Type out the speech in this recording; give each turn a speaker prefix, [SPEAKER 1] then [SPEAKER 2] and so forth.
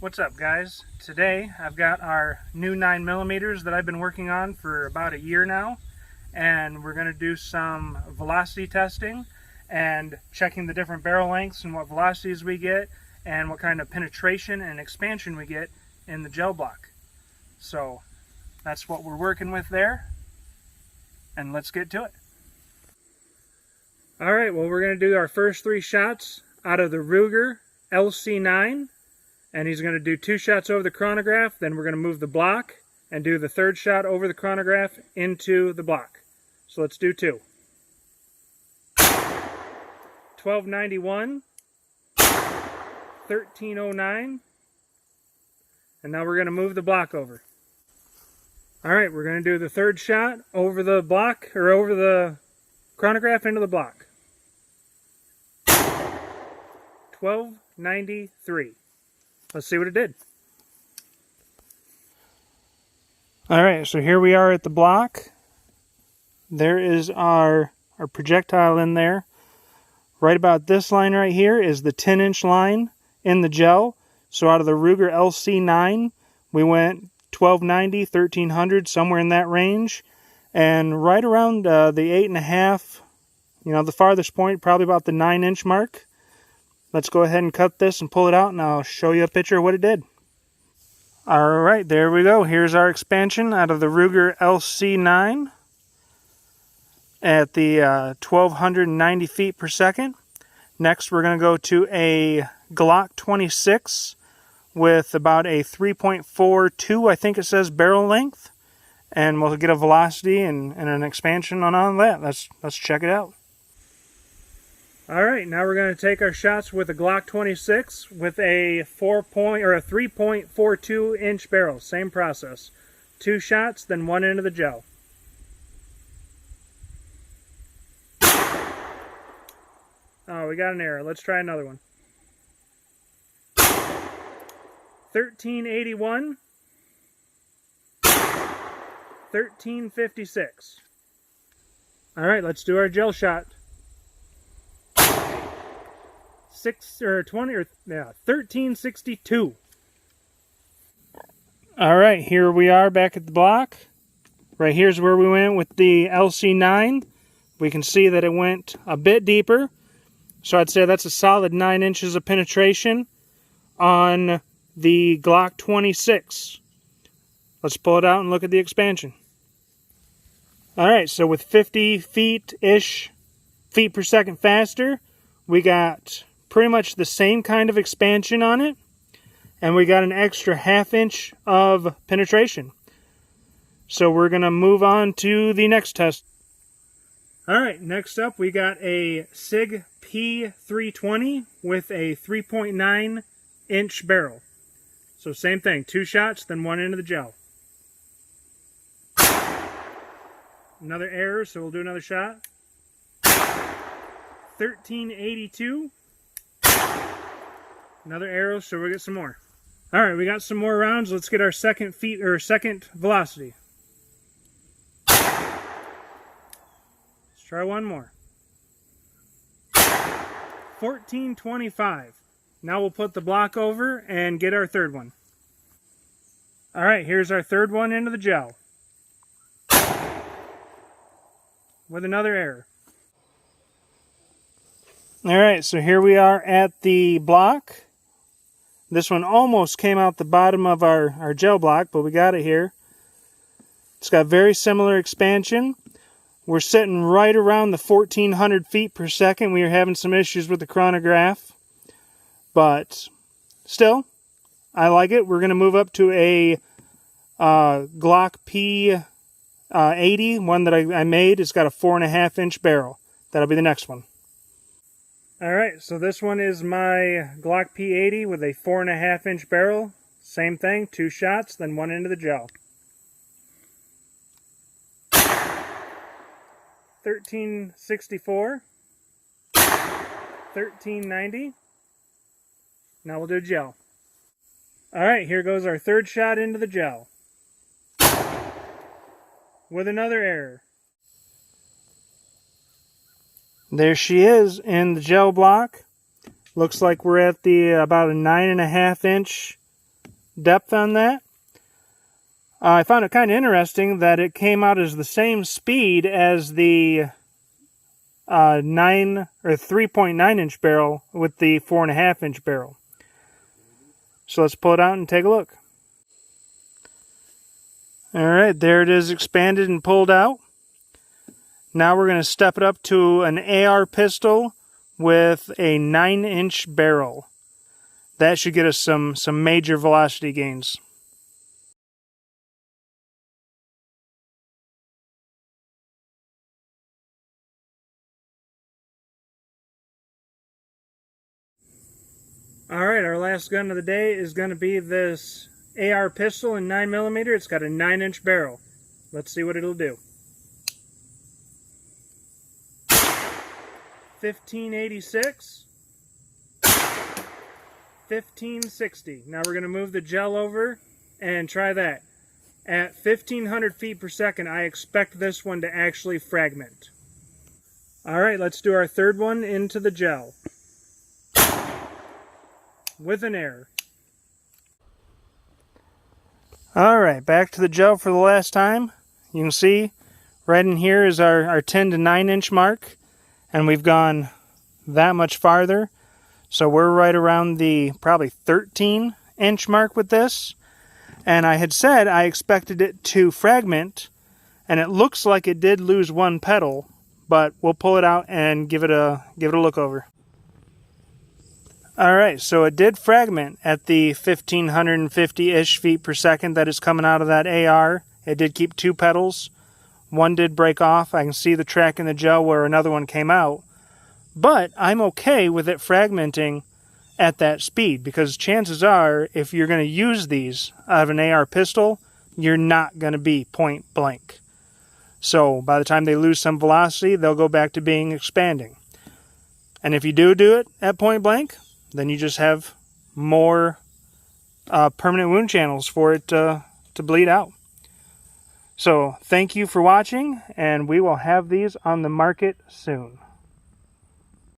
[SPEAKER 1] What's up, guys? Today I've got our new 9mm that I've been working on for about a year now, and we're going to do some velocity testing and checking the different barrel lengths and what velocities we get and what kind of penetration and expansion we get in the gel block. So that's what we're working with there, and let's get to it. Alright, well, we're going to do our first 3 shots out of the Ruger LC9. And he's going to do 2 shots over the chronograph, then we're going to move the block and do the 3rd shot over the chronograph into the block. So let's do 2. 1291, 1309, and now we're going to move the block over. Alright, we're going to do the 3rd shot over the block, or over the chronograph into the block. 1293. Let's see what it did. Alright, so here we are at the block. There is our projectile in there. Right about this line right here is the 10-inch line in the gel. So out of the Ruger LC9, we went 1290, 1300, somewhere in that range. And right around the 8.5, the farthest point, probably about the 9-inch mark. Let's go ahead and cut this and pull it out, and I'll show you a picture of what it did. Alright, there we go. Here's our expansion out of the Ruger LC9 at the 1290 feet per second. Next, we're going to go to a Glock 26 with about a 3.42, I think it says, barrel length. And we'll get a velocity and an expansion on all that. Let's check it out. Alright, now we're going to take our shots with a Glock 26 with a 3.42 inch barrel. Same process. 2 shots, then 1 into the gel. Oh, we got an error. Let's try another one. 1381. 1356. Alright, let's do our gel shot. 1362. Alright, here we are back at the block. Right here's where we went with the LC9. We can see that it went a bit deeper. So I'd say that's a solid 9 inches of penetration on the Glock 26. Let's pull it out and look at the expansion. Alright, so with 50 feet per second faster, we got pretty much the same kind of expansion on it, and we got an extra 1/2 inch of penetration. So we're going to move on to the next test. Alright, next up we got a SIG P320 with a 3.9 inch barrel. So same thing, 2 shots, then 1 into the gel. Another error, so we'll do another shot. 1382. Another arrow, so we'll get some more. Alright, we got some more rounds. Let's get our second velocity. Let's try one more. 1425. Now we'll put the block over and get our 3rd one. Alright, here's our 3rd one into the gel. With another error. Alright, so here we are at the block. This one almost came out the bottom of our gel block, but we got it here. It's got very similar expansion. We're sitting right around the 1400 feet per second. We are having some issues with the chronograph, but still, I like it. We're going to move up to a Glock P80, one that I made. It's got a 4.5 inch barrel. That'll be the next one. Alright, so this one is my Glock P80 with a 4.5 inch barrel. Same thing, 2 shots, then 1 into the gel. 1364. 1390. Now we'll do gel. Alright, here goes our 3rd shot into the gel. With another error. There she is in the gel block. Looks like we're at the about a 9.5 inch depth on that. I found it kind of interesting that it came out as the same speed as the 3.9 inch barrel with the 4.5 inch barrel. So let's pull it out and take a look. Alright, there it is, expanded and pulled out. Now we're going to step it up to an AR pistol with a 9-inch barrel. That should get us some major velocity gains. Alright, our last gun of the day is going to be this AR pistol in 9mm. It's got a 9-inch barrel. Let's see what it'll do. 1586. 1560. Now we're going to move the gel over and try that. At 1500 feet per second, I expect this one to actually fragment. Alright, let's do our third one into the gel. With an error. Alright, back to the gel for the last time. You can see right in here is our 10 to 9 inch mark, and we've gone that much farther. So we're right around the probably 13 inch mark with this. And I had said I expected it to fragment, and it looks like it did lose one petal, but we'll pull it out and give it a look over. Alright, so it did fragment at the 1550-ish feet per second that is coming out of that AR. It did keep 2 petals. One did break off. I can see the track in the gel where another one came out. But I'm okay with it fragmenting at that speed, because chances are, if you're going to use these out of an AR pistol, you're not going to be point blank. So by the time they lose some velocity, they'll go back to being expanding. And if you do it at point blank, then you just have more permanent wound channels for it to bleed out. So thank you for watching, and we will have these on the market soon.